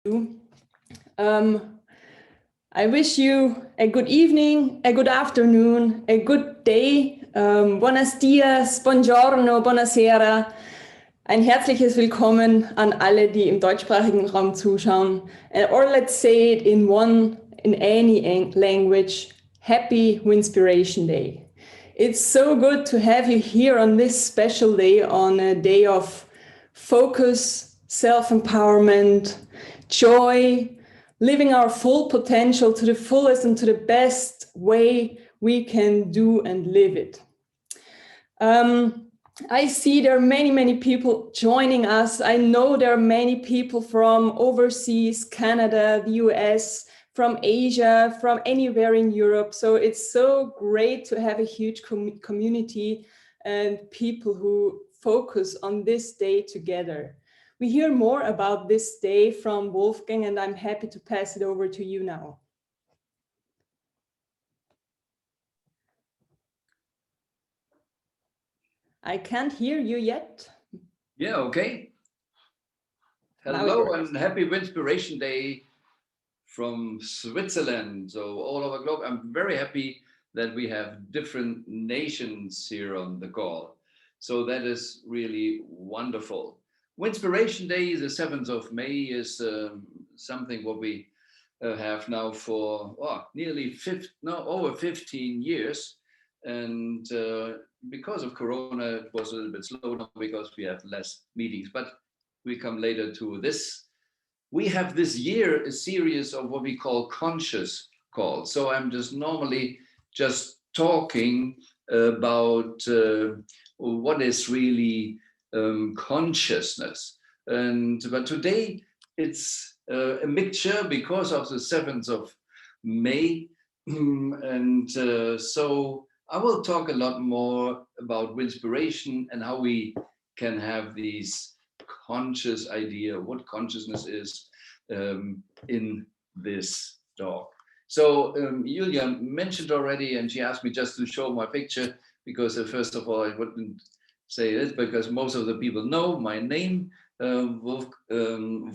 Um, I wish you a good evening, a good afternoon, a good day. Buenos dias, buongiorno, buonasera. Ein herzliches Willkommen an alle, die im deutschsprachigen Raum zuschauen. Or let's say it in any language. Happy Winspiration Day. It's so good to have you here on this special day, on a day of focus, self-empowerment, joy, living our full potential to the fullest and to the best way we can do and live it. I see there are many people joining us. I know there are many people from overseas, Canada, the US, from Asia, from anywhere in Europe. So it's so great to have a huge community and people who focus on this day together. We hear more about this day from Wolfgang, and I'm happy to pass it over to you now. I can't hear you yet. Yeah, okay. Hello and happy Winspiration Day from Switzerland. So all over the globe, I'm very happy that we have different nations here on the call. So that is really wonderful. Winspiration Day, the 7th of May, is something what we have now for nearly over 15 years. And because of Corona, it was a little bit slow now because we have less meetings, but we come later to this. We have this year a series of what we call conscious calls. So I'm just normally just talking about what is really consciousness. But today it's a mixture because of the 7th of May. So I will talk a lot more about Winspiration and how we can have these conscious idea, what consciousness is in this talk. So Julia mentioned already, and she asked me just to show my picture, because first of all, I wouldn't say it because most of the people know my name, Wolfgang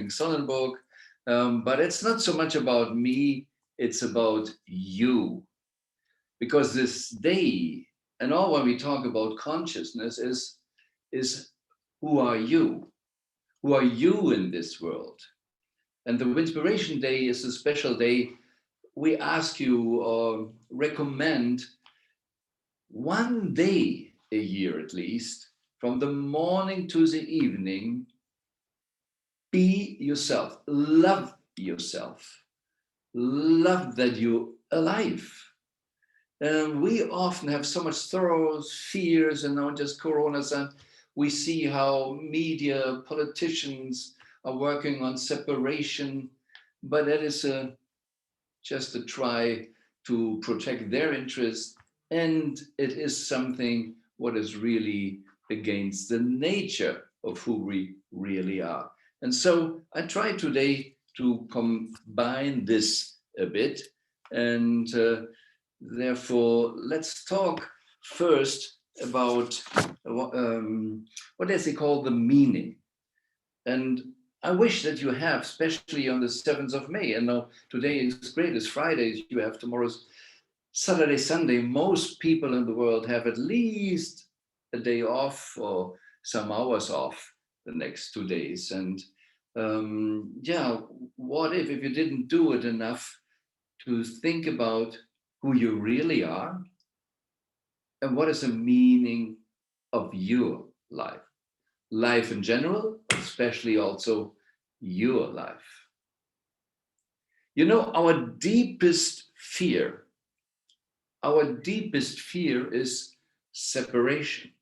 Sonnenburg, but it's not so much about me, it's about you. Because this day, and all when we talk about consciousness is who are you? Who are you in this world? And the Winspiration Day is a special day. We ask you or recommend one day a year at least, from the morning to the evening, be yourself, love yourself, love that you're alive. We often have so much sorrows, fears, and now just Corona, and we see how media, politicians are working on separation, but that is just a try to protect their interests, and it is something what is really against the nature of who we really are. And so I try today to combine this a bit, and therefore, let's talk first about what does he call the meaning. And I wish that you have, especially on the 7th of May, and now today is great, it's Friday, you have tomorrow's Saturday, Sunday. Most people in the world have at least a day off or some hours off the next 2 days. And what if you didn't do it enough to think about who you really are and what is the meaning of your life? Life in general, especially also your life. You know, our deepest fear is separation,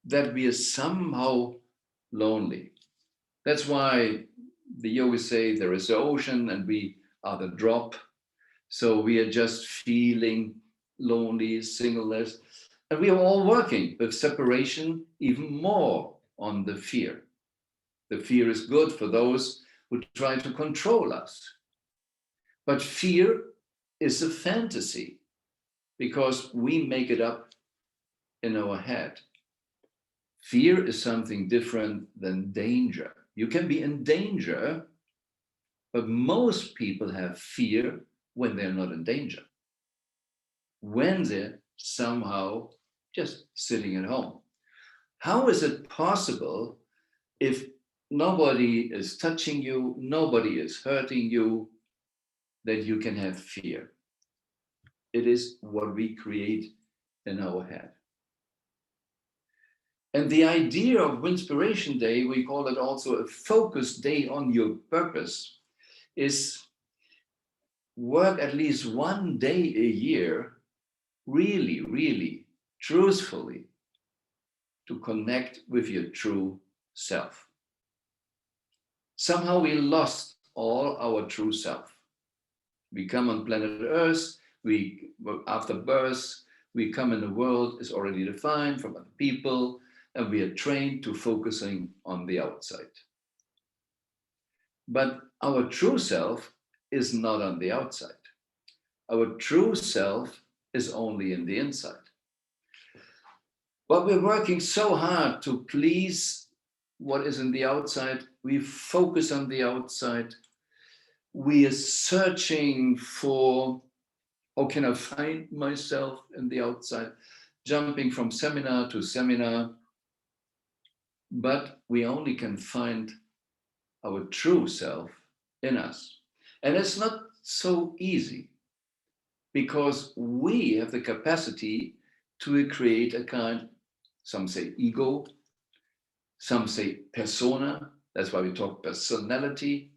that we are somehow lonely. That's why the yogis say there is the ocean and we are the drop. So we are just feeling lonely, singleness, and we are all working with separation even more on the fear. The fear is good for those who try to control us. But fear is a fantasy because we make it up in our head. Fear is something different than danger. You can be in danger, but most people have fear when they're not in danger. When they're somehow just sitting at home. How is it possible if nobody is touching you, nobody is hurting you, that you can have fear? It is what we create in our head. And the idea of Winspiration Day, we call it also a focused day on your purpose, is work at least one day a year, really, really, truthfully, to connect with your true self. Somehow we lost all our true self. We come on planet Earth, after birth, we come in the world is already defined from other people, and we are trained to focusing on the outside. But our true self is not on the outside. Our true self is only in the inside. But we're working so hard to please what is in the outside. We focus on the outside. We are searching for, how can I find myself in the outside? Jumping from seminar to seminar. But we only can find our true self in us. And it's not so easy, because we have the capacity to create a kind, some say ego, some say persona. That's why we talk personality.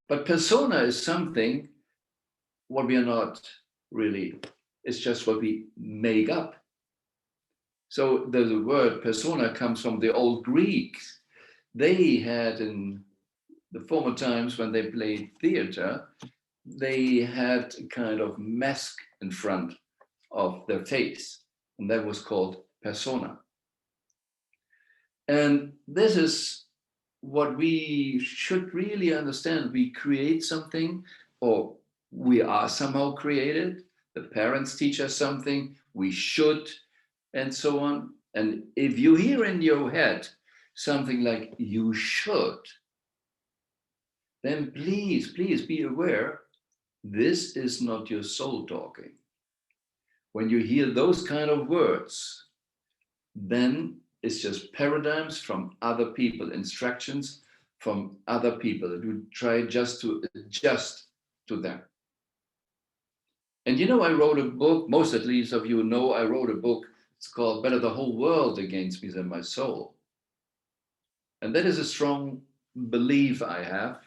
But persona is something what we are not really, it's just what we make up. So the word persona comes from the old Greeks. They had, in the former times when they played theater, they had a kind of mask in front of their face, and that was called persona. And this is what we should really understand. We create something, or we are somehow created. The parents teach us something, we should, and so on. And if you hear in your head something like you should, then please be aware, this is not your soul talking. When you hear those kind of words, then it's just paradigms from other people, instructions from other people that you try just to adjust to them. And you know, I wrote a book, most at least of you know, I wrote a book, it's called Better the Whole World Against Me Than My Soul. And that is a strong belief I have.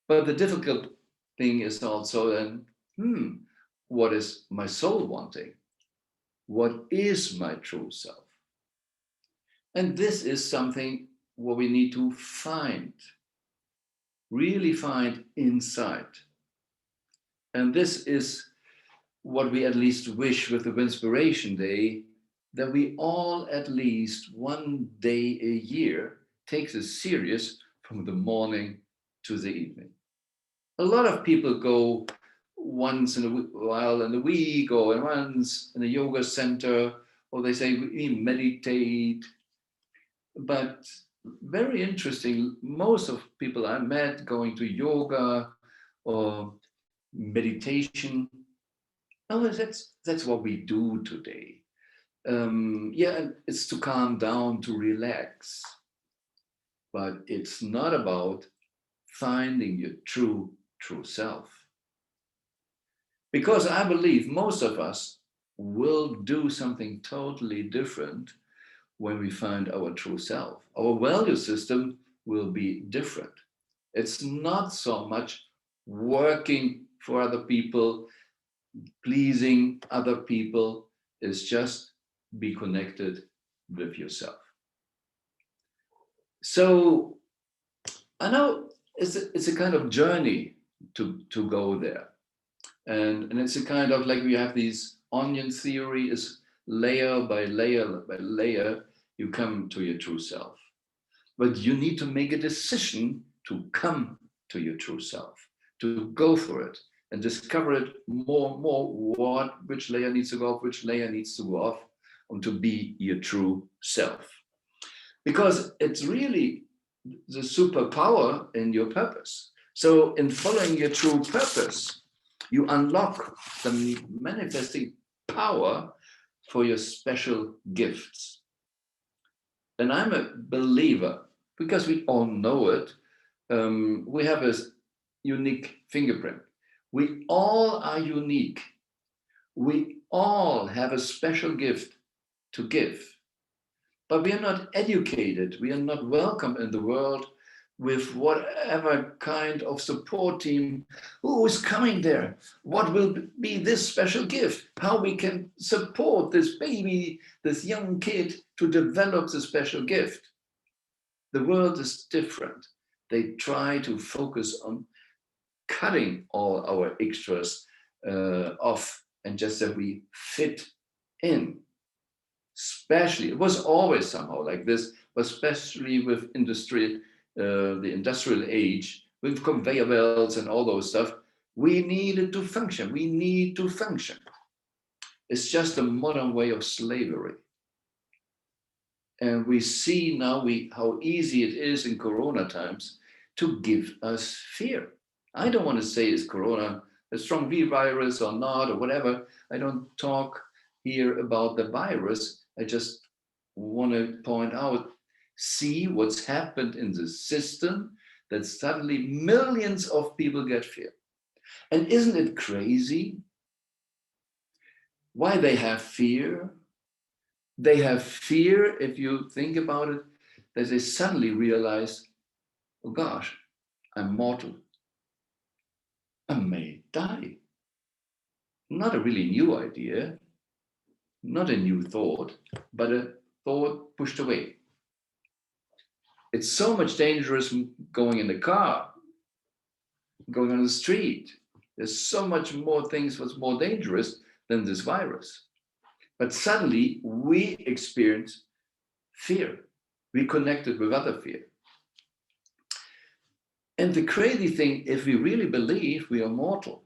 But the difficult thing is also then, what is my soul wanting? What is my true self? And this is something what we need to find, really find inside. And this is what we at least wish with the Winspiration Day, that we all at least one day a year take this serious from the morning to the evening. A lot of people go once in a while in a week, or once in a yoga center, or they say we meditate. But very interesting, most of people I met going to yoga or meditation, oh, that's what we do today. Yeah, it's to calm down, to relax. But it's not about finding your true self. Because I believe most of us will do something totally different when we find our true self. Our value system will be different. It's not so much working for other people, pleasing other people. It's just be connected with yourself. So I know it's a kind of journey to go there. And it's a kind of like we have these onion theory, is layer by layer by layer, you come to your true self. But you need to make a decision to come to your true self, to go for it and discover it more and more, which layer needs to go off, which layer needs to go off, and to be your true self. Because it's really the superpower in your purpose. So in following your true purpose, you unlock the manifesting power for your special gifts. And I'm a believer, because we all know it, we have a unique fingerprint. We all are unique. We all have a special gift to give. But we are not educated. We are not welcome in the world with whatever kind of support team. Who is coming there? What will be this special gift? How we can support this baby, this young kid to develop the special gift. The world is different. They try to focus on cutting all our extras off and just that we fit in. Especially, it was always somehow like this, but especially with industry, the industrial age, with conveyor belts and all those stuff, we needed to function. We need to function. It's just a modern way of slavery. And we see now how easy it is in Corona times to give us fear. I don't want to say is Corona a strong virus or not or whatever. I don't talk here about the virus. I just want to point out, see what's happened in the system, that suddenly millions of people get fear. And isn't it crazy why they have fear? They have fear, if you think about it, that they suddenly realize, oh gosh, I'm mortal. I may die. Not a really new idea, not a new thought, but a thought pushed away. It's so much dangerous going in the car, going on the street. There's so much more things what's more dangerous than this virus. But suddenly we experience fear. We connected with other fear. And the crazy thing, if we really believe we are mortal,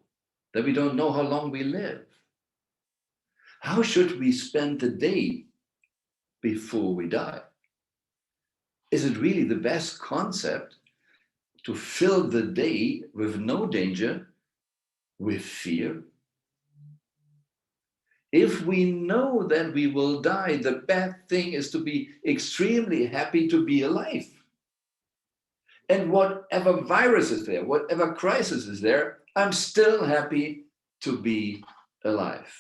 that we don't know how long we live, how should we spend the day before we die? Is it really the best concept to fill the day with no danger, with fear? If we know that we will die, the bad thing is to be extremely happy to be alive. And whatever virus is there, whatever crisis is there, I'm still happy to be alive.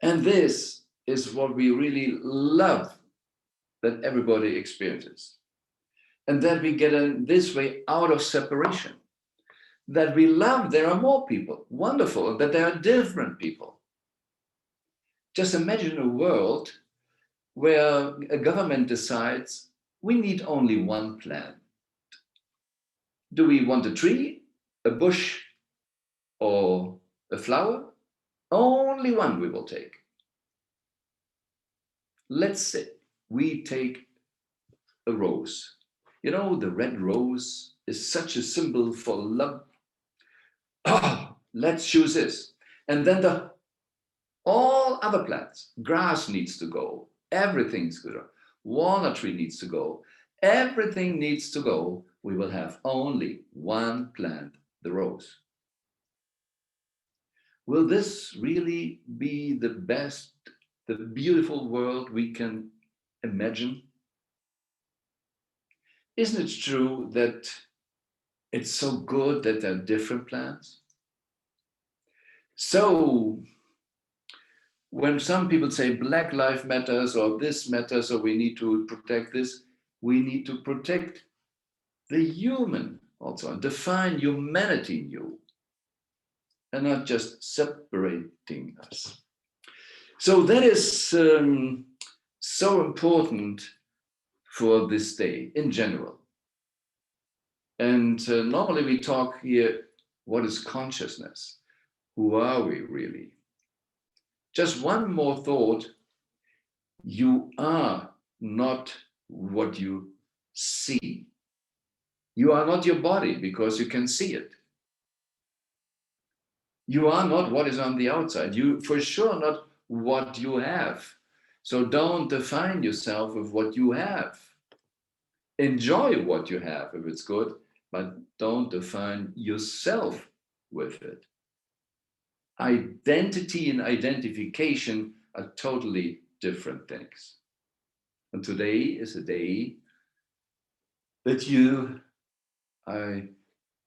And this is what we really love that everybody experiences. And that we get this way out of separation. That we love there are more people, wonderful, that there are different people. Just imagine a world where a government decides we need only one plant. Do we want a tree, a bush, or a flower? Only one we will take. Let's say we take a rose. You know, the red rose is such a symbol for love. Oh, let's choose this. And then all other plants, grass needs to go, everything's good. Walnut tree needs to go, everything needs to go. We will have only one plant, the rose. Will this really be the best, the beautiful world we can imagine? Isn't it true that it's so good that there are different plants? So when some people say Black Lives Matters or this matters or we need to protect this, we need to protect the human also and define humanity in you and not just separating us. So that is so important for this day in general. And normally we talk here, what is consciousness? Who are we really? Just one more thought. You are not what you see. You are not your body because you can see it. You are not what is on the outside. You for sure not what you have. So don't define yourself with what you have. Enjoy what you have if it's good, but don't define yourself with it. Identity and identification are totally different things. And today is a day that your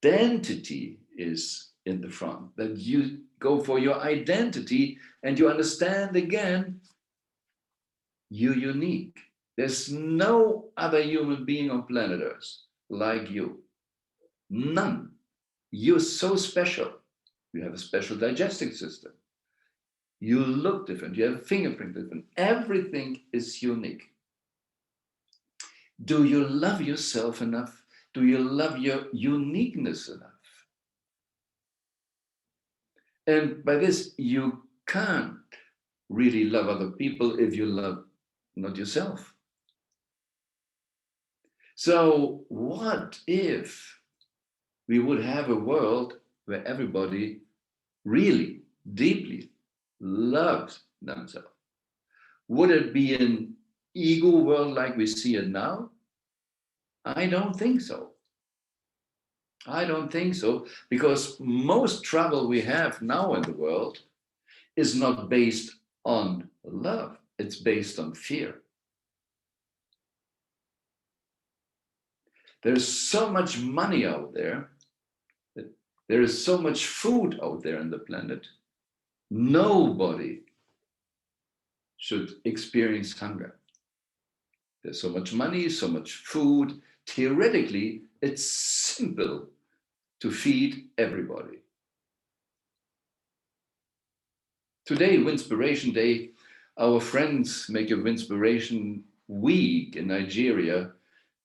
identity is in the front, that you go for your identity and you understand again, you're unique. There's no other human being on planet Earth like you. None. You're so special. You have a special digestive system. You look different. You have a fingerprint different. Everything is unique. Do you love yourself enough? Do you love your uniqueness enough? And by this, you can't really love other people if you love not yourself. So what if we would have a world where everybody really deeply loves themselves? Would it be an ego world like we see it now? I don't think so. I don't think so, because most trouble we have now in the world is not based on love, it's based on fear. There's so much money out there, there is so much food out there on the planet. Nobody should experience hunger. There's so much money, so much food. Theoretically, it's simple to feed everybody. Today, Winspiration Day, our friends make a Winspiration week in Nigeria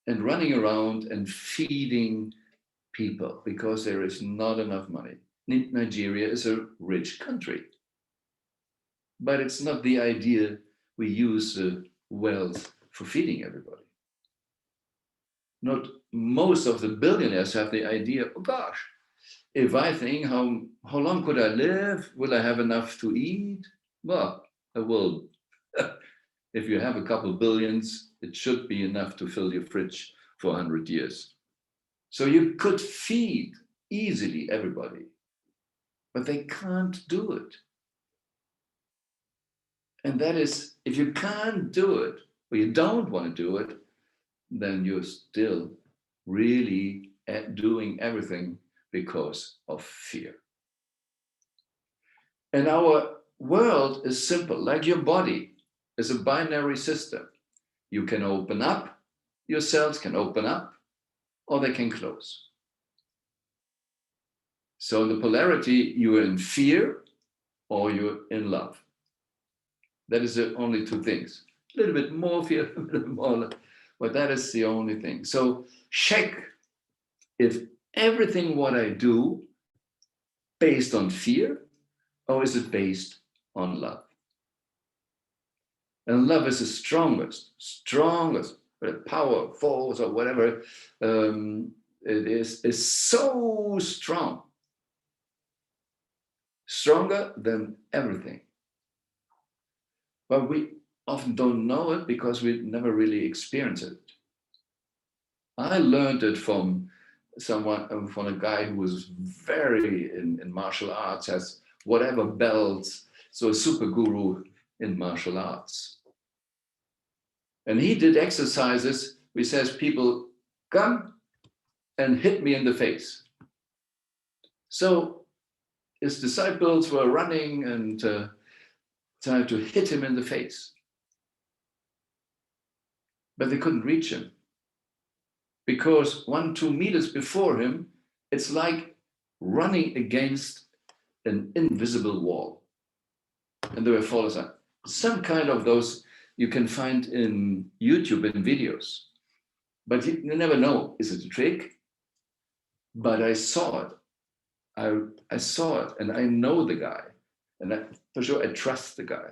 and running around and feeding people because there is not enough money. Nigeria is a rich country, but it's not the idea we use wealth for feeding everybody. Not most of the billionaires have the idea, oh gosh, if I think how long could I live? Will I have enough to eat? Well, I will. If you have a couple billions, it should be enough to fill your fridge for 100 years. So you could feed easily everybody, but they can't do it. And that is, if you can't do it, or you don't want to do it, then you're still really doing everything because of fear. And our world is simple, like your body is a binary system. You can open up, your cells can open up, or they can close. So in the polarity, you're in fear or you're in love. That is the only two things. A little bit more fear, a little bit more, but that is the only thing. So check if everything what I do based on fear, or is it based on love? And love is the strongest, power, force, or whatever it is so strong. Stronger than everything. But we often don't know it because we never really experienced it. I learned it from a guy who was very in martial arts, has whatever belts, so a super guru in martial arts. And he did exercises which says, people come and hit me in the face. So his disciples were running and tried to hit him in the face. But they couldn't reach him. Because 1-2 meters before him, it's like running against an invisible wall. And they were followers. Some kind of those you can find in YouTube in videos. But you never know, is it a trick? But I saw it. I saw it, and I know the guy. And for sure, I trust the guy.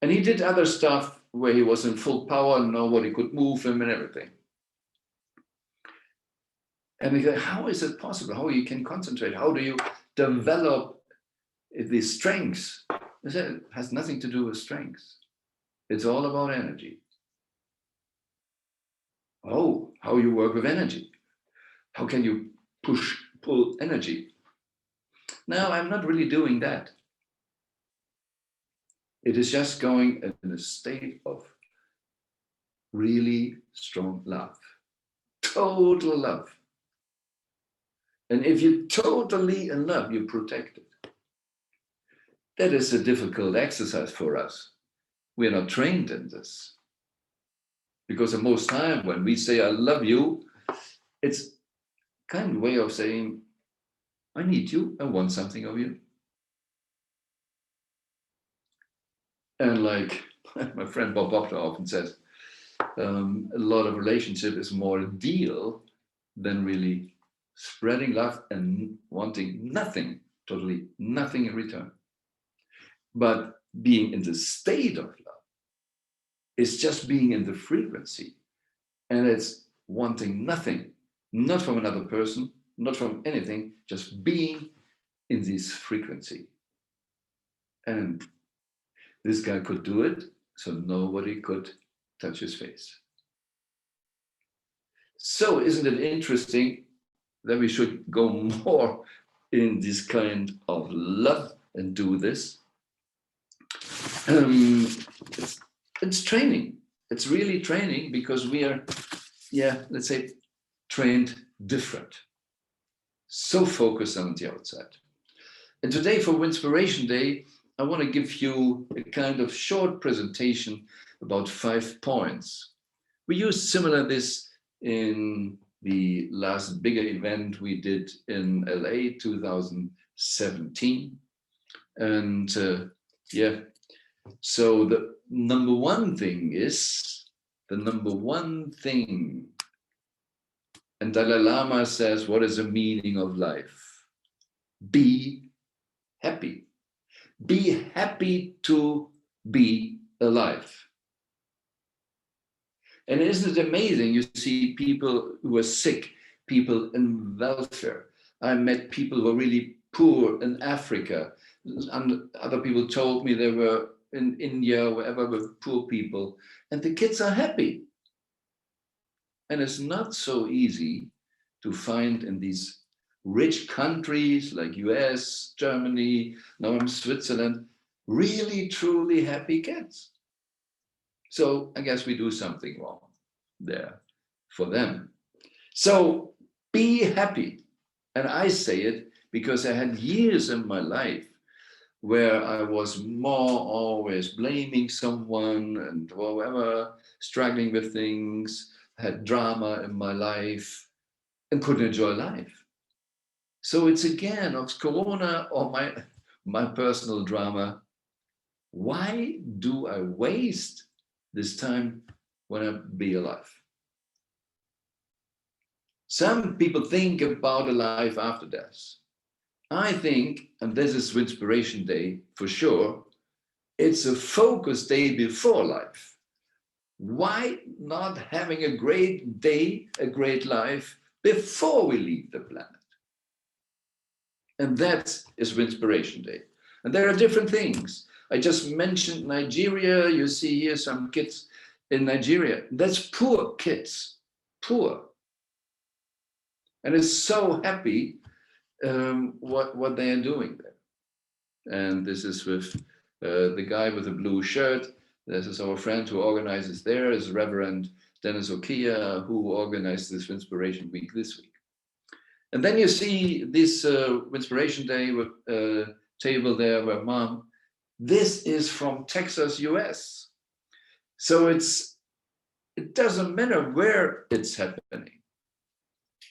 And he did other stuff where he was in full power and nobody could move him and everything. And he said, how is it possible? How you can concentrate? How do you develop these strengths? I said, it has nothing to do with strengths. It's all about energy. Oh, how you work with energy. How can you pull energy? No, I'm not really doing that. It is just going in a state of really strong love, total love. And if you're totally in love, you protect it. That is a difficult exercise for us. We're not trained in this. Because the most time when we say, I love you, it's kind of way of saying, I need you, I want something of you. And like my friend Bob Proctor often says, a lot of relationship is more a deal than really spreading love and wanting nothing, totally nothing in return. But being in the state of love is just being in the frequency, and it's wanting nothing, not from another person, not from anything, just being in this frequency. And this guy could do it, so nobody could touch his face. So isn't it interesting that we should go more in this kind of love and do this? It's training. It's really training, because we are, let's say, trained different. So focused on the outside. And today for Winspiration Day, I want to give you a kind of short presentation about 5 points. We used similar this in the last bigger event we did in LA 2017. And so the number one thing, and Dalai Lama says, what is the meaning of life? Be happy. Be happy to be alive. And isn't it amazing? You see people who are sick, people in welfare. I met people who are really poor in Africa. And other people told me they were in India, wherever, with poor people. And the kids are happy. And it's not so easy to find in these rich countries like US, Germany, now in Switzerland, really, truly happy kids. So I guess we do something wrong there for them. So be happy. And I say it because I had years in my life where I was more always blaming someone and whatever, struggling with things, had drama in my life and couldn't enjoy life. So it's again of Corona or my personal drama. Why do I waste this time when I be alive? Some people think about a life after death. I think, and this is Winspiration Day for sure, it's a focus day before life. Why not having a great day, a great life before we leave the planet? And that is Winspiration Day. And there are different things. I just mentioned Nigeria. You see here some kids in Nigeria. That's poor kids, poor. And it's so happy what they are doing there. And this is with the guy with the blue shirt. This is our friend who organizes there, is Reverend Dennis Okia, who organized this Winspiration Week this week. And then you see this Winspiration Day with table there where Mom, this is from Texas, US. So it doesn't matter where it's happening.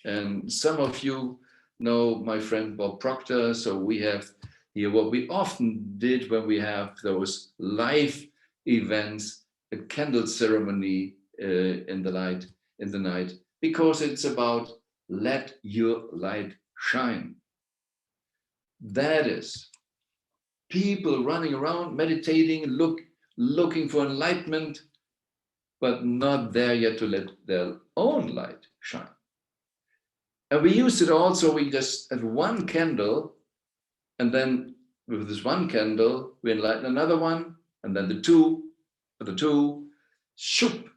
And some of you know my friend Bob Proctor. So we have here what we often did when we have those live events, a candle ceremony in the night, because it's about let your light shine. That is people running around, meditating, looking for enlightenment, but not there yet to let their own light shine. And we used it also, we just had one candle, and then with this one candle, we enlighten another one, and then the two, shoop.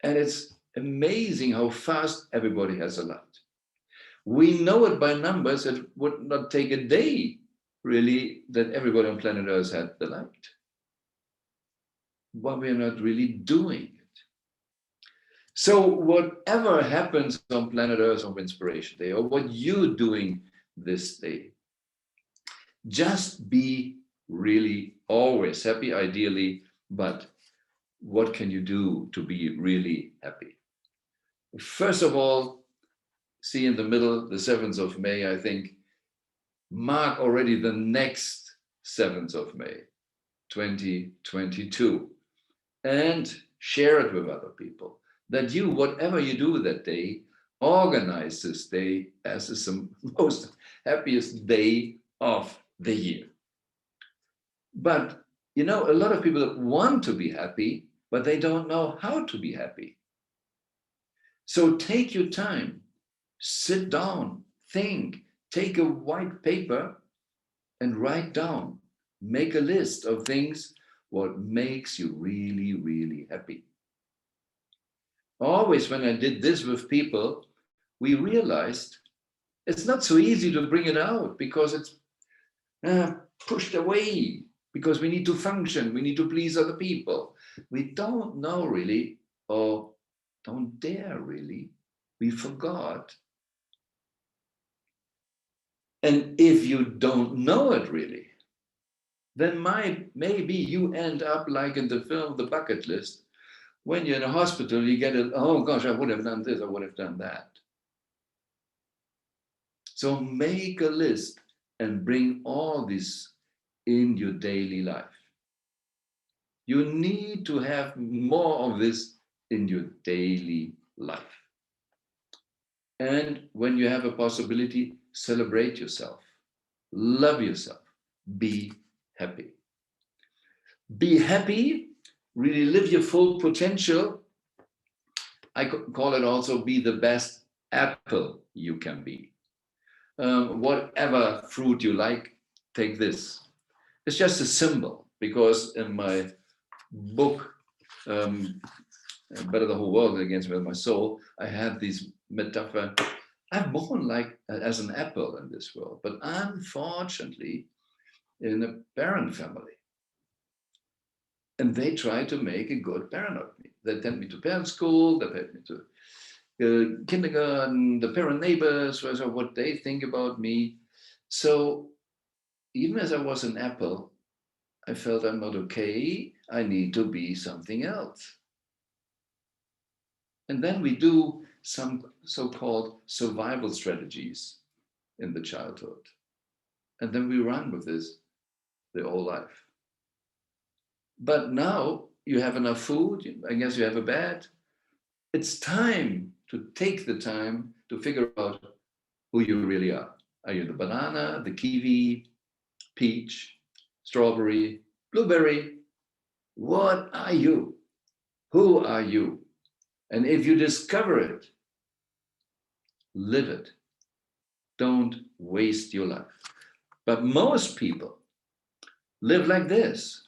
And it's Amazing how fast everybody has a light. We know it by numbers. It would not take a day, really, that everybody on planet Earth had the light. But we're not really doing it. So whatever happens on planet Earth on Winspiration Day, or what you're doing this day, just be really always happy, ideally, but what can you do to be really happy? First of all, see in the middle, the 7th of May, I think, mark already the next 7th of May, 2022, and share it with other people. That you, whatever you do that day, organize this day as the most happiest day of the year. But, you know, a lot of people want to be happy, but they don't know how to be happy. So take your time, sit down, think, take a white paper and write down, make a list of things, what makes you really, really happy. Always when I did this with people, we realized it's not so easy to bring it out because it's pushed away, because we need to function, we need to please other people. We don't know really, or don't dare really, we forgot. And if you don't know it really, then maybe you end up like in the film, The Bucket List. When you're in a hospital, you get it, oh gosh, I would have done this, I would have done that. So make a list and bring all this in your daily life. You need to have more of this in your daily life. And when you have a possibility, celebrate yourself, love yourself, be happy. Be happy, really live your full potential. I call it also be the best apple you can be. Whatever fruit you like, take this. It's just a symbol, because in my book, Better the Whole World Against My Soul, I had this metaphor. I'm born like as an apple in this world, but unfortunately in a parent family. And they try to make a good parent of me. They sent me to parent school, they sent me to kindergarten, the parent neighbors, what they think about me. So even as I was an apple, I felt I'm not okay. I need to be something else. And then we do some so-called survival strategies in the childhood. And then we run with this the whole life. But now you have enough food, I guess you have a bed. It's time to take the time to figure out who you really are. Are you the banana, the kiwi, peach, strawberry, blueberry? What are you? Who are you? And if you discover it, live it. Don't waste your life. But most people live like this.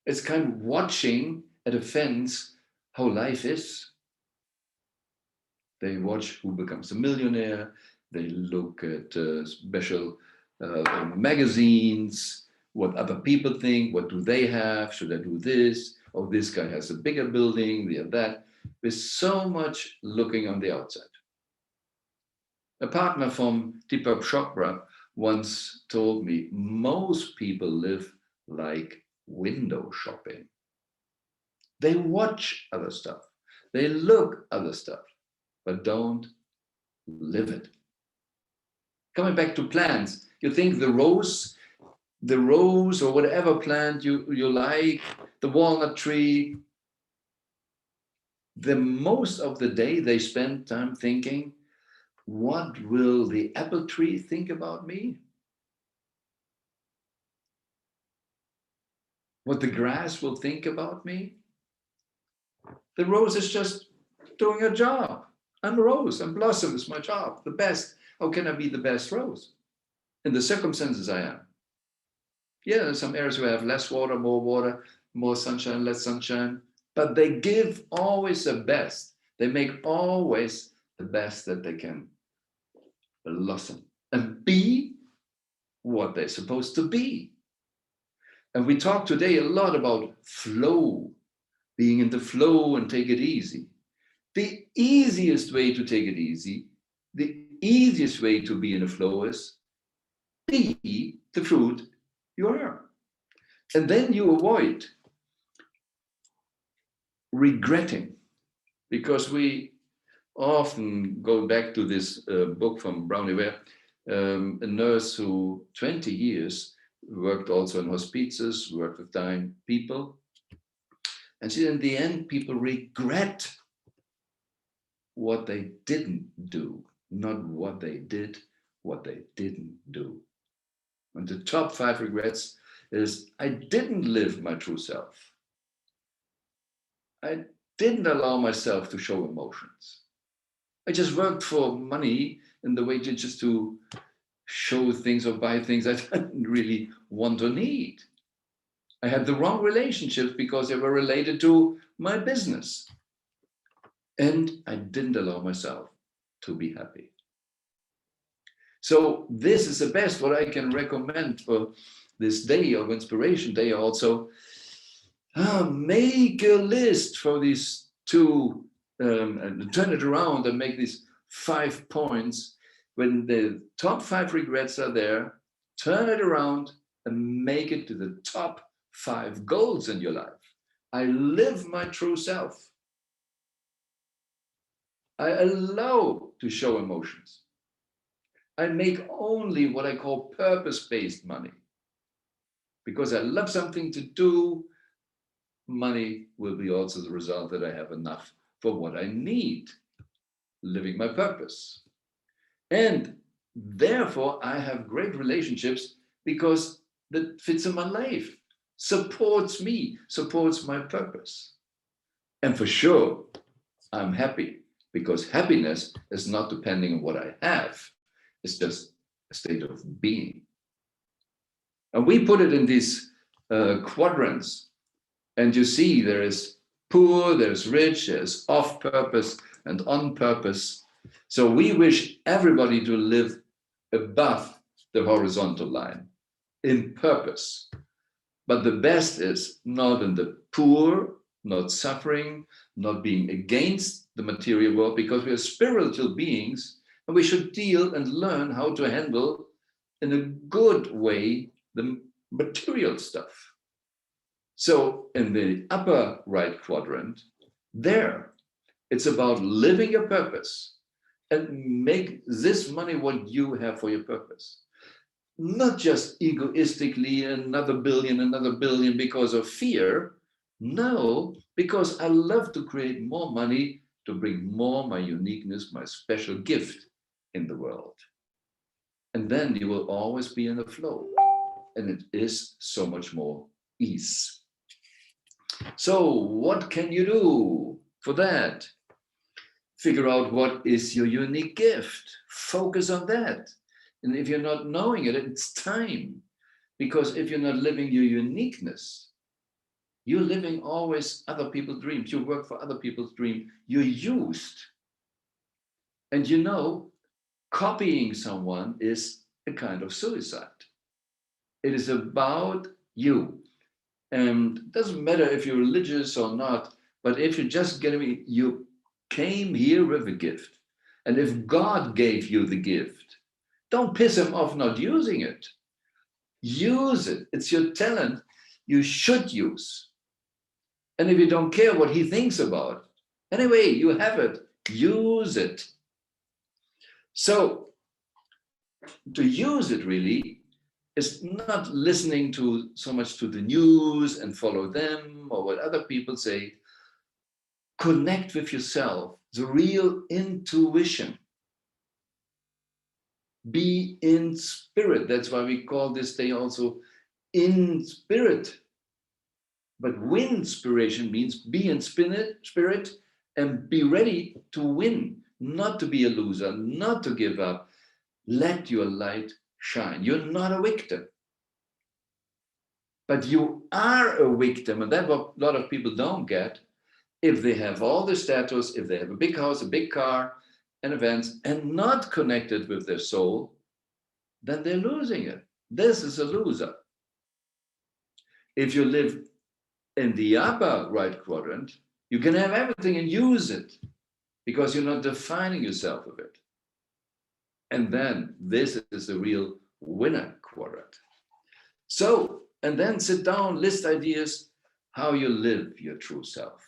It's kind of watching at a fence how life is. They watch who becomes a millionaire. They look at special magazines, what other people think, what do they have, should I do this? Oh, this guy has a bigger building, they have that. There's so much looking on the outside. A partner from Deepak Chopra once told me, most people live like window shopping. They watch other stuff, they look other stuff, but don't live it. Coming back to plants, you think the rose or whatever plant you like, the walnut tree, the most of the day they spend time thinking, what will the apple tree think about me? What the grass will think about me? The rose is just doing a job. I'm a rose, I'm blossom is my job, the best. How can I be the best rose? In the circumstances I am. Yeah, there's some areas where I have less water, more sunshine, less sunshine, but they give always the best. They make always the best that they can blossom and be what they're supposed to be. And we talk today a lot about flow, being in the flow and take it easy. The easiest way to take it easy, the easiest way to be in a flow is be the fruit you are. And then you avoid regretting, because we often go back to this book from Brownie Ware, a nurse who 20 years worked also in hospices, worked with dying people. And she, in the end, people regret what they didn't do, not what they did, what they didn't do. And the top 5 regrets is, I didn't live my true self. I didn't allow myself to show emotions. I just worked for money in the way just to show things or buy things I didn't really want or need. I had the wrong relationships because they were related to my business. And I didn't allow myself to be happy. So this is the best what I can recommend for this day of Inspiration Day also. Make a list for these 2, and turn it around and make these 5 points. When the top 5 regrets are there, turn it around and make it to the top 5 goals in your life. I live my true self. I allow to show emotions. I make only what I call purpose-based money. Because I love something to do, money will be also the result that I have enough for what I need, living my purpose. And therefore, I have great relationships because that fits in my life, supports me, supports my purpose. And for sure, I'm happy, because happiness is not depending on what I have. It's just a state of being. And we put it in these quadrants. And you see there is poor, there's rich, there's off purpose and on purpose. So we wish everybody to live above the horizontal line in purpose. But the best is not in the poor, not suffering, not being against the material world, because we are spiritual beings and we should deal and learn how to handle in a good way the material stuff. So in the upper right quadrant, there, it's about living your purpose and make this money what you have for your purpose. Not just egoistically another billion because of fear. No, because I love to create more money to bring more my uniqueness, my special gift in the world. And then you will always be in a flow. And it is so much more ease. So what can you do for that? Figure out what is your unique gift. Focus on that. And if you're not knowing it, it's time. Because if you're not living your uniqueness, you're living always other people's dreams. You work for other people's dreams. You're used. And you know, copying someone is a kind of suicide. It is about you. And it doesn't matter if you're religious or not, but if you're just getting, you came here with a gift. And if God gave you the gift, don't piss him off not using it. Use it. It's your talent. You should use. And if you don't care what he thinks about, anyway, you have it. Use it. So to use it really is not listening to so much to the news and follow them or what other people say. Connect with yourself, the real intuition. Be in spirit. That's why we call this day also in spirit. But winspiration means be in spirit and be ready to win, not to be a loser, not to give up. Let your light shine. You're not a victim. But you are a victim, and that's what a lot of people don't get. If they have all the status, if they have a big house, a big car, and events, and not connected with their soul, then they're losing it. This is a loser. If you live in the upper right quadrant, you can have everything and use it because you're not defining yourself with it. And then this is the real winner quadrant. So, and then sit down, list ideas, how you live your true self.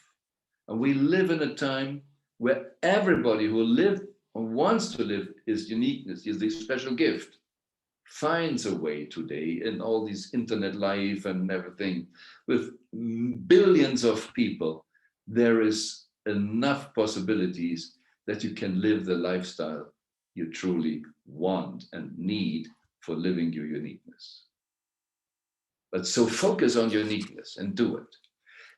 And we live in a time where everybody who lives or wants to live his uniqueness, his special gift, finds a way today in all these internet life and everything. With billions of people, there is enough possibilities that you can live the lifestyle you truly want and need for living your uniqueness. But so focus on your uniqueness and do it.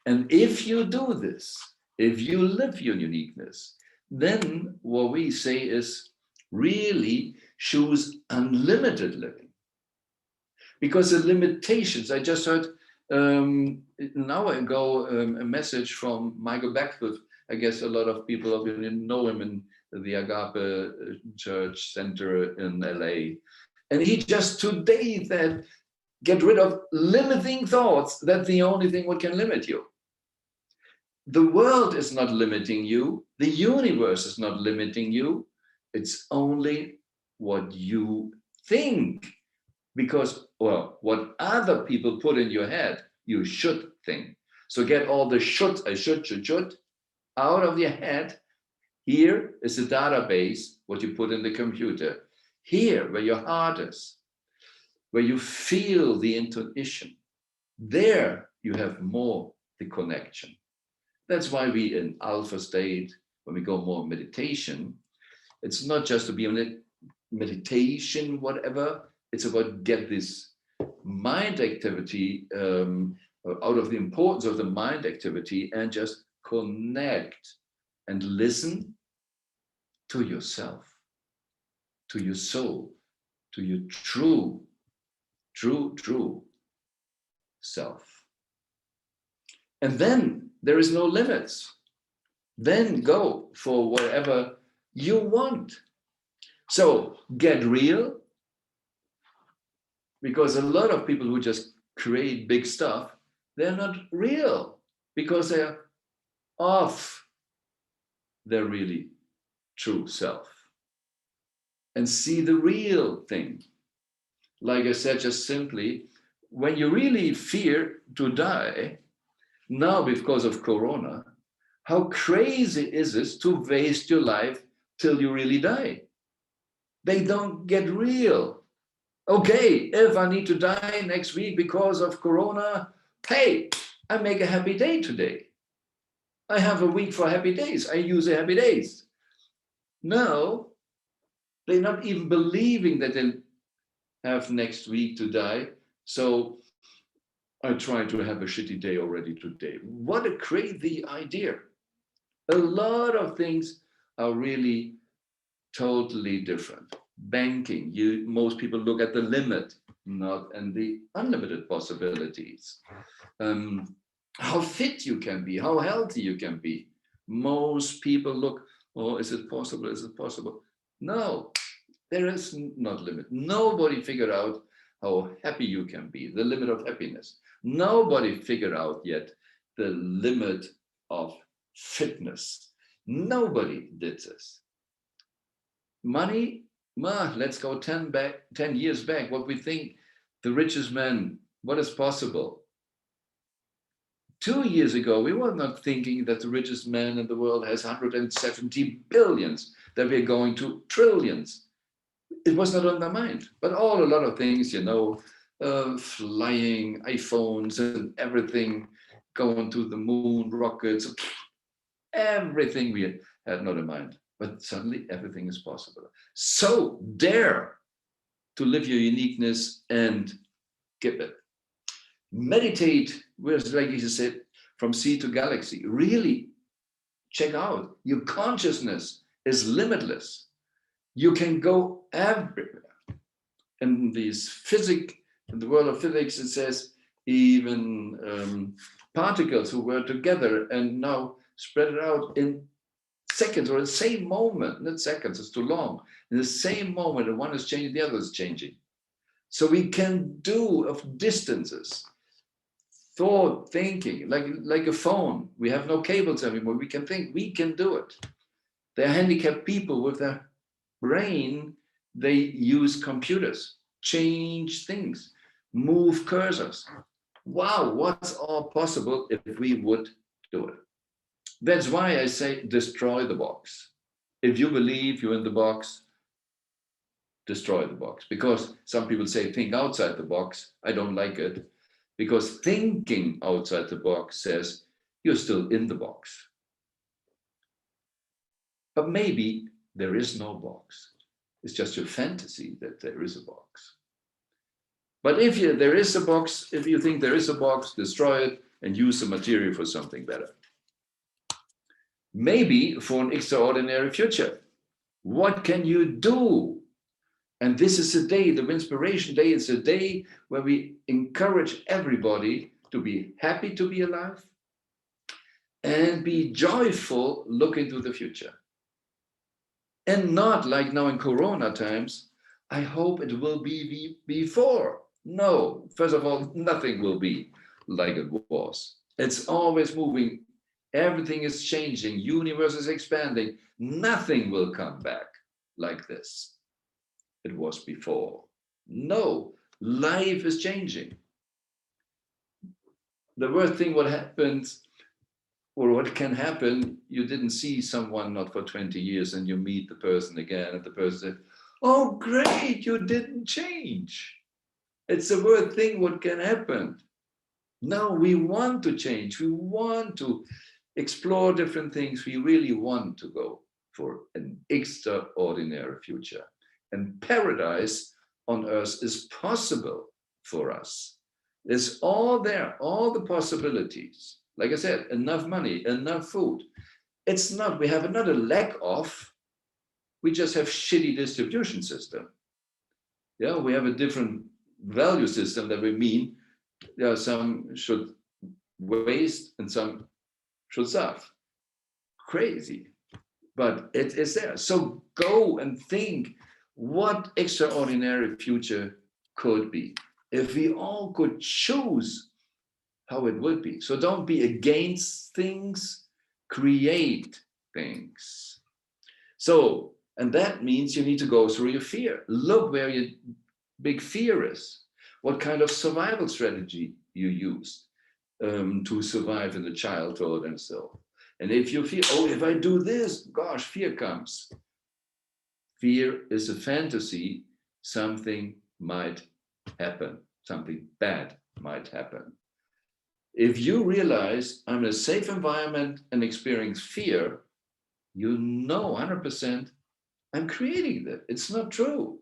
And if you do this, if you live your uniqueness, then what we say is really choose unlimited living. Because the limitations, I just heard an hour ago a message from Michael Beckwith. I guess a lot of people of you know him in the Agape Church Center in LA. And he just today said, get rid of limiting thoughts. That's the only thing what can limit you. The world is not limiting you. The universe is not limiting you. It's only what you think. Because, well, what other people put in your head, you should think. So get all the should, I should, out of your head. Here is the database, what you put in the computer. Here, where your heart is, where you feel the intuition, there you have more the connection. That's why we in alpha state, when we go more meditation, it's not just to be on it, meditation, whatever, it's about get this mind activity out of the importance of the mind activity and just connect and listen to yourself, to your soul, to your true self. And then there is no limits. Then go for whatever you want. So get real, because a lot of people who just create big stuff, they're not real because they're off their really true self. And see the real thing. Like I said, just simply, when you really fear to die, now because of Corona, how crazy is it to waste your life till you really die? They don't get real. Okay, if I need to die next week because of Corona, hey, I make a happy day today. I have a week for happy days. I use the happy days. No, they're not even believing that they have next week to die. So I try to have a shitty day already today. What a crazy idea. A lot of things are really totally different. Banking, most people look at the limit, not and the unlimited possibilities. How fit you can be, how healthy you can be. Most people look, oh, is it possible? Is it possible? No, there is not limit. Nobody figured out how happy you can be, the limit of happiness. Nobody figured out yet the limit of fitness. Nobody did this. Money, let's go 10 years back, what we think the richest man, what is possible. 2 years ago, we were not thinking that the richest man in the world has 170 billions, that we're going to trillions. It was not on their mind, but a lot of things, flying, iPhones and everything, going to the moon, rockets, everything we had not in mind. But suddenly everything is possible. So dare to live your uniqueness and give it. Meditate, like you said, from sea to galaxy. Really check out your consciousness is limitless. You can go everywhere. In in the world of physics, it says even particles who were together and now spread it out in seconds or the same moment, not seconds, it's too long. In the same moment, the one is changing, the other is changing. So we can do of distances, thought, thinking, like a phone. We have no cables anymore. We can think, we can do it. There are handicapped people with their brain, they use computers, change things, move cursors. Wow, what's all possible if we would do it? That's why I say destroy the box. If you believe you're in the box, destroy the box. Because some people say think outside the box. I don't like it. Because thinking outside the box says you're still in the box. But maybe there is no box. It's just your fantasy that there is a box. But if there is a box, if you think there is a box, destroy it and use the material for something better. Maybe for an extraordinary future. What can you do? And this is a day, the Winspiration Day is a day where we encourage everybody to be happy to be alive and be joyful, look into the future. And not like now in Corona times, I hope it will be before. No, first of all, nothing will be like it was. It's always moving. Everything is changing. Universe is expanding. Nothing will come back like this. It was before. No, life is changing. The worst thing what happens or what can happen, you didn't see someone not for 20 years and you meet the person again and the person said, oh, great, you didn't change. It's the worst thing what can happen. No, we want to change. We want to explore different things. We really want to go for an extraordinary future. And paradise on earth is possible for us. It's all there, all the possibilities. Like I said, enough money, enough food. It's not, we have not a lack of, we just have shitty distribution system. Yeah, we have a different value system that we mean, yeah, some should waste and some should serve. Crazy, but it is there. So go and think what extraordinary future could be. If we all could choose how it would be. So don't be against things, create things. So, and that means you need to go through your fear. Look where your big fear is. What kind of survival strategy you used to survive in the childhood and so. And if you feel, oh, if I do this, gosh, fear comes. Fear is a fantasy. Something might happen. Something bad might happen. If you realize I'm in a safe environment and experience fear, you know 100% I'm creating that. It's not true.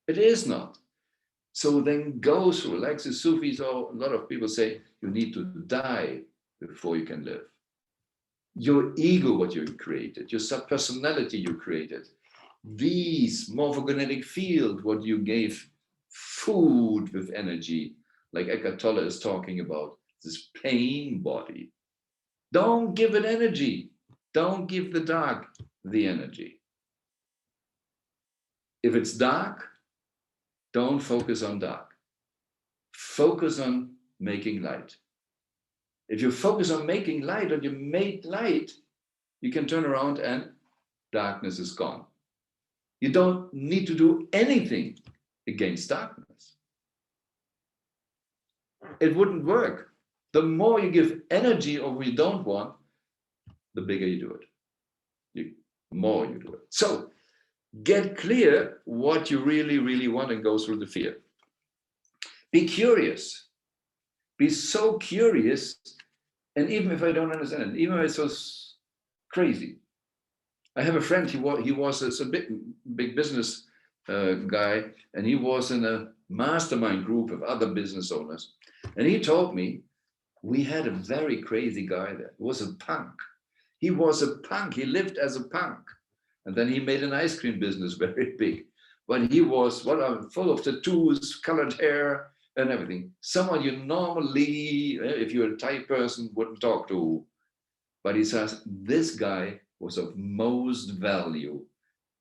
It is not. So then go through, like the Sufis, or a lot of people say, you need to die before you can live. Your ego, what you created, your subpersonality you created, these morphogenetic field, what you gave food with energy, like Eckhart Tolle is talking about, this pain body. Don't give it energy. Don't give the dark the energy. If it's dark, don't focus on dark. Focus on making light. If you focus on making light, or you made light, you can turn around and darkness is gone. You don't need to do anything against darkness. It wouldn't work. The more you give energy or we don't want, the bigger you do it. The more you do it. So get clear what you really, really want and go through the fear. Be curious. Be so curious. And even if I don't understand it, even if it's so crazy. I have a friend, he was a big business guy, and he was in a mastermind group of other business owners. And he told me, we had a very crazy guy there. He was a punk. He was a punk. He lived as a punk. And then he made an ice cream business very big. But he was full of tattoos, colored hair, and everything. Someone you normally, if you're a Thai person, wouldn't talk to. But he says, this guy was of most value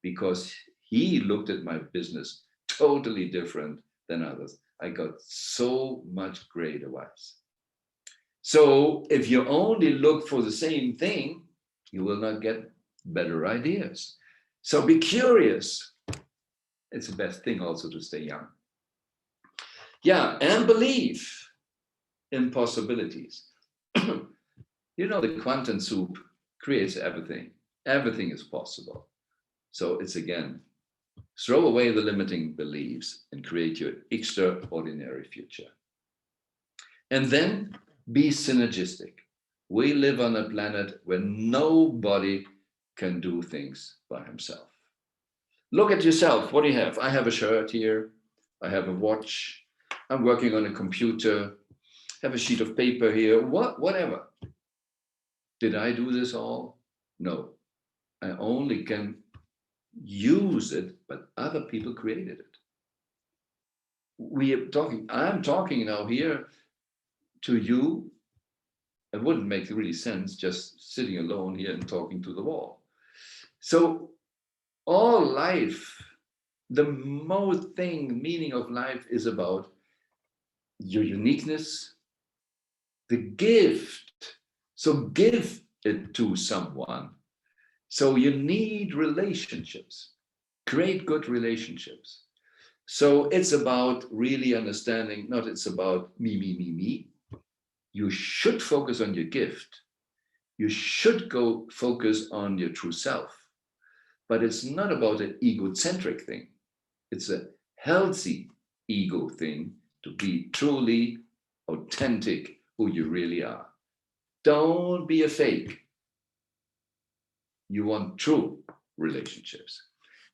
because he looked at my business totally different than others. I got so much great advice. So if you only look for the same thing, you will not get better ideas. So be curious. It's the best thing also to stay young. Yeah, and believe in possibilities. You know, the quantum soup creates everything. Everything is possible. So it's again, throw away the limiting beliefs and create your extraordinary future. And then be synergistic. We live on a planet where nobody can do things by himself. Look at yourself. What do you have? I have a shirt here. I have a watch. I'm working on a computer. I have a sheet of paper here. Whatever. Did I do this all? No. I only can use it, but other people created it. I'm talking now here to you. It wouldn't make really sense just sitting alone here and talking to the wall. So all life, the most meaning of life is about your uniqueness, the gift. So give it to someone. So you need relationships, create good relationships. So it's about really understanding, not it's about me. You should focus on your gift. You should go focus on your true self. But it's not about an egocentric thing. It's a healthy ego thing to be truly authentic who you really are. Don't be a fake. You want true relationships.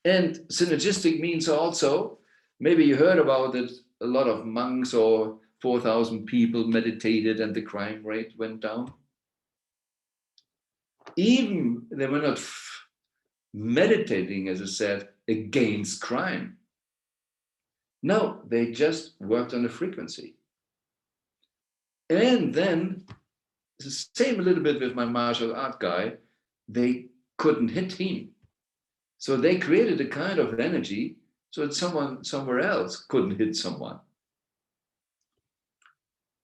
And synergistic means also, maybe you heard about it, a lot of monks or 4,000 people meditated and the crime rate went down. Even they were not meditating, as I said, against crime. No, they just worked on the frequency. And then, the same a little bit with my martial art guy, they couldn't hit him. So they created a kind of energy so that someone somewhere else couldn't hit someone.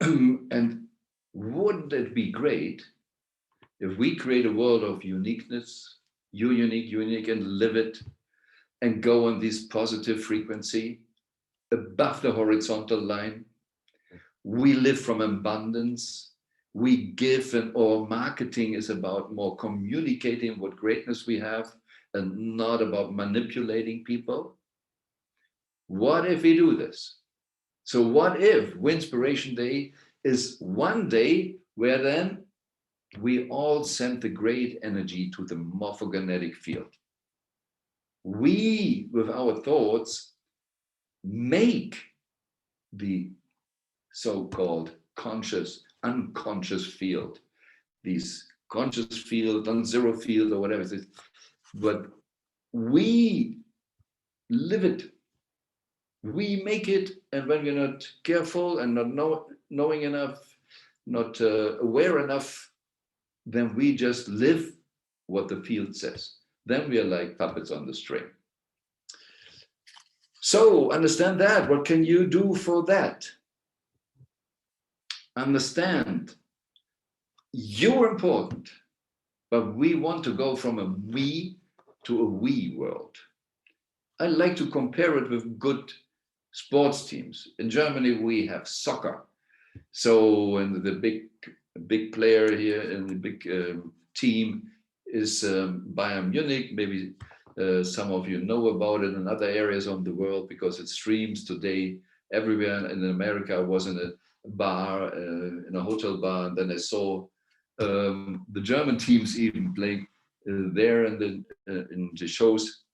And wouldn't it be great if we create a world of uniqueness, you're unique, and live it, and go on this positive frequency above the horizontal line? We live from abundance. We give, and our marketing is about more communicating what greatness we have and not about manipulating people. What if we do this? So what if Winspiration Day is one day where then we all send the great energy to the morphogenetic field? We, with our thoughts, make the so-called conscious, unconscious field, these conscious field, non-zero field, or whatever it is, but we live it. We make it, and when we're not careful and not knowing enough, not aware enough, then we just live what the field says. Then we are like puppets on the string. So understand that. What can you do for that? Understand you're important, but we want to go from a me to a we world. I like to compare it with good sports teams. In Germany, we have soccer. So, and the big player here in the big team is Bayern Munich. Maybe some of you know about it in other areas of the world because it streams today everywhere. And in America, I was in a bar, in a hotel bar, and then I saw the German teams even playing there in the shows.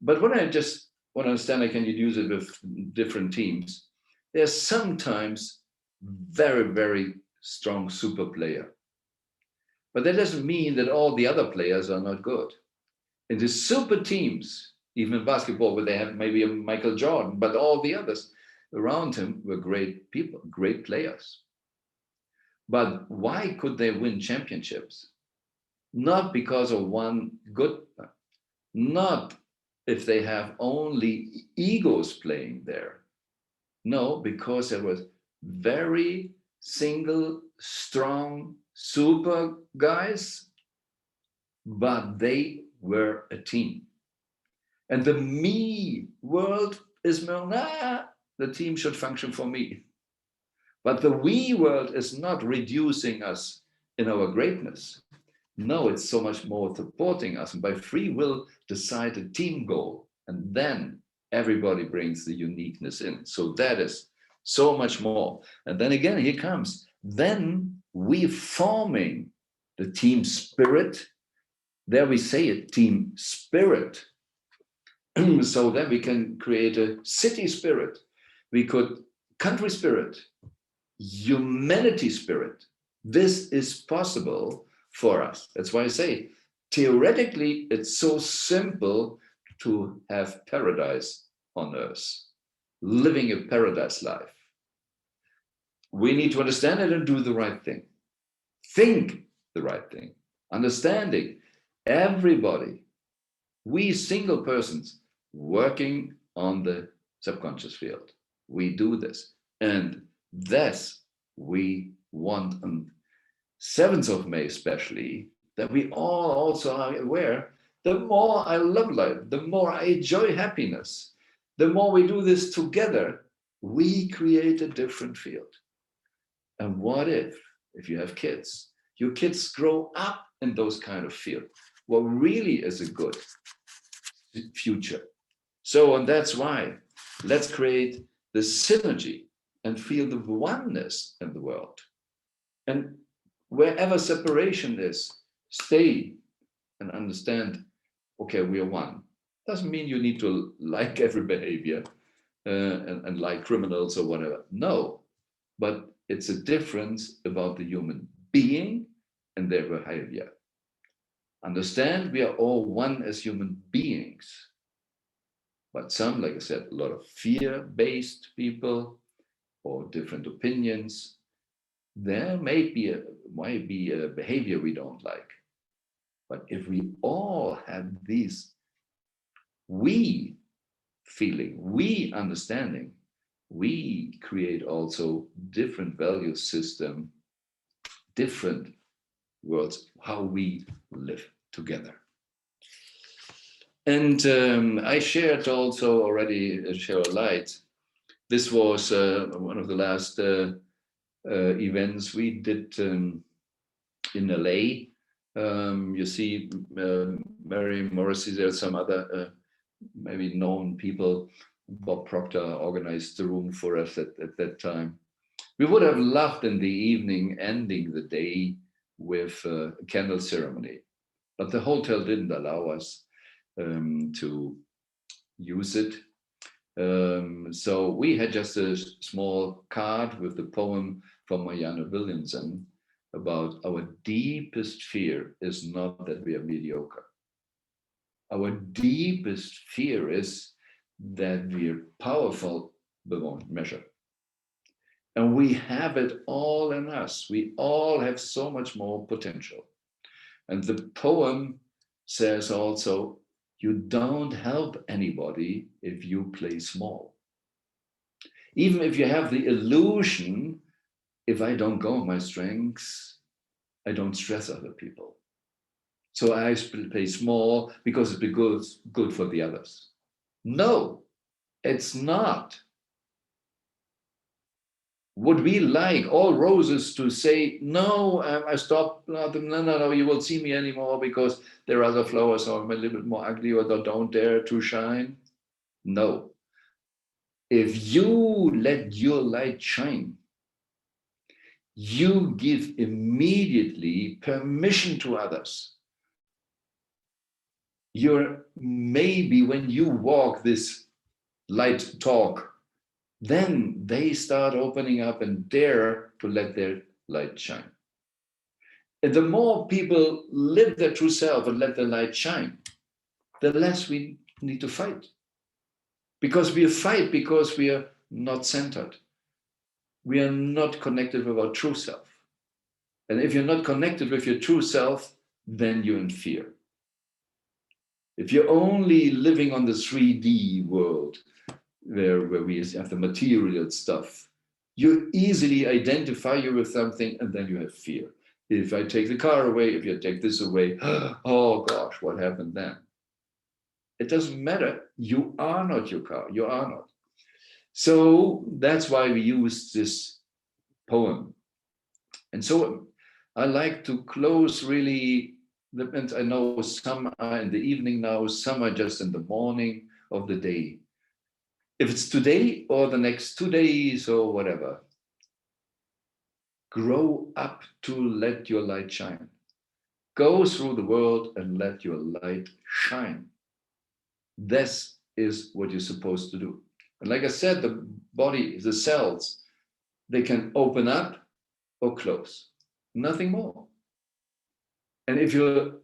But what I just want to understand, I can use it with different teams. There's sometimes very, very strong super player. But that doesn't mean that all the other players are not good. In the super teams, even in basketball, where they have maybe a Michael Jordan, but all the others around him were great people, great players. But why could they win championships? not because of one good, not if they have only egos playing there. No, because there was very single, strong, super guys, but they were a team. And the me world is more, the team should function for me. But the we world is not reducing us in our greatness. No, it's so much more supporting us, and by free will decide a team goal, and then everybody brings the uniqueness in. So that is so much more. And then again, here comes, then we forming the team spirit. There we say it, team spirit. So then we can create a city spirit. We could country spirit, humanity spirit. This is possible for us. That's why I say, theoretically, it's so simple to have paradise on earth, living a paradise life. We need to understand it and do the right thing. Think the right thing. Understanding everybody, we single persons working on the subconscious field. We do this. And that's we want on 7th of May especially, that we all also are aware, the more I love life, the more I enjoy happiness, the more we do this together, we create a different field. And what if you have kids, your kids grow up in those kind of field, what really is a good future. So, and that's why let's create the synergy and feel the oneness in the world. And wherever separation is, stay and understand, okay, we are one. Doesn't mean you need to like every behavior and like criminals or whatever. No, but it's a difference about the human being and their behavior. Understand we are all one as human beings. But some, like I said, a lot of fear-based people or different opinions, there might be a behavior we don't like. But if we all have these we feeling, we understanding, we create also different value system, different worlds, how we live together. And I shared also already, share a light. This was one of the last events we did in LA. You see Mary Morrissey, there's some other maybe known people. Bob Proctor organized the room for us at that time. We would have loved in the evening, ending the day with a candle ceremony, but the hotel didn't allow us to use it. So we had just a small card with the poem from Marianne Williamson about our deepest fear is not that we are mediocre. Our deepest fear is that we are powerful beyond measure. And we have it all in us. We all have so much more potential. And the poem says also, you don't help anybody if you play small. Even if you have the illusion, if I don't go on my strengths, I don't stress other people. So I play small because it's good for the others. No, it's not. Would we like all roses to say, no, I stopped, no, you won't see me anymore because there are other flowers or I'm a little bit more ugly or they don't dare to shine? No. If you let your light shine, you give immediately permission to others. You're maybe when you walk this light talk, then they start opening up and dare to let their light shine. And the more people live their true self and let their light shine, the less we need to fight. Because we fight because we are not centered. We are not connected with our true self. And if you're not connected with your true self, then you're in fear. If you're only living on the 3D world, where we have the material stuff, you easily identify you with something and then you have fear. If I take the car away, if you take this away, oh gosh, what happened then? It doesn't matter. You are not your car. You are not. So that's why we use this poem. And so I like to close really, and I know some are in the evening now, some are just in the morning of the day. If it's today or the next 2 days or whatever, grow up to let your light shine. Go through the world and let your light shine. This is what you're supposed to do. And like I said, the body, the cells, they can open up or close, nothing more. And if you're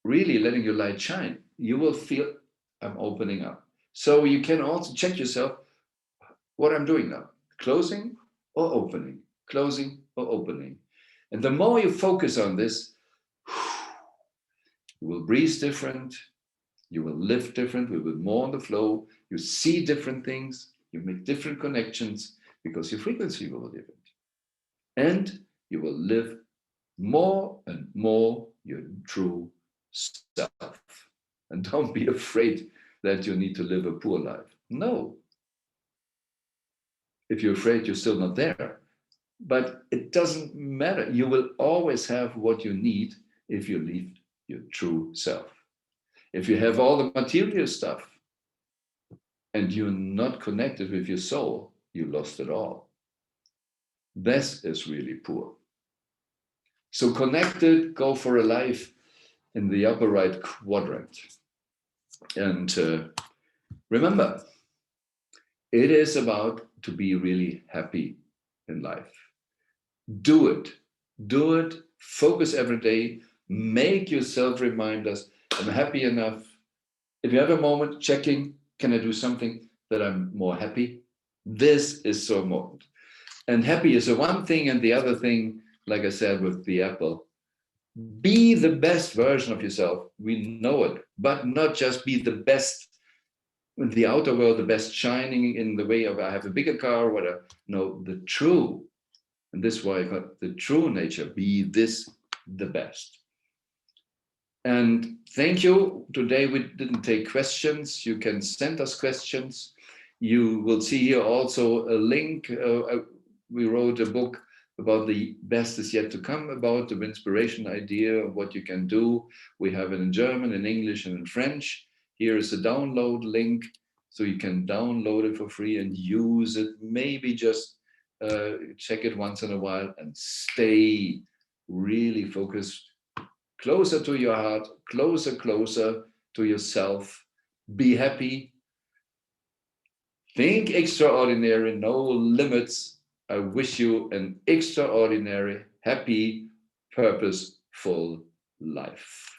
really letting your light shine, you will feel I'm opening up. So you can also check yourself what I'm doing now, closing or opening, closing or opening. And the more you focus on this, you will breathe different, you will live different, you will be more on the flow, you see different things, you make different connections because your frequency will be different. And you will live more and more your true self. And don't be afraid that you need to live a poor life. No. If you're afraid, you're still not there. But it doesn't matter. You will always have what you need if you live your true self. If you have all the material stuff and you're not connected with your soul, you lost it all. This is really poor. So connected, go for a life in the upper right quadrant. And remember, it is about to be really happy in life. Do it. Do it. Focus every day. Make yourself reminders. I'm happy enough. If you have a moment checking, can I do something that I'm more happy? This is so important. And happy is the one thing, and the other thing, like I said with the apple, be the best version of yourself. We know it, but not just be the best in the outer world, the best shining in the way of I have a bigger car or whatever. No, the true, and this is why I got the true nature, be this the best. And thank you. Today we didn't take questions. You can send us questions. You will see here also a link. We wrote a book about the best is yet to come, about the Winspiration idea of what you can do. We have it in German, in English, and in French. Here is a download link, so you can download it for free and use it. Maybe just check it once in a while and stay really focused, closer to your heart, closer to yourself. Be happy. Think extraordinary, no limits. I wish you an extraordinary, happy, purposeful life.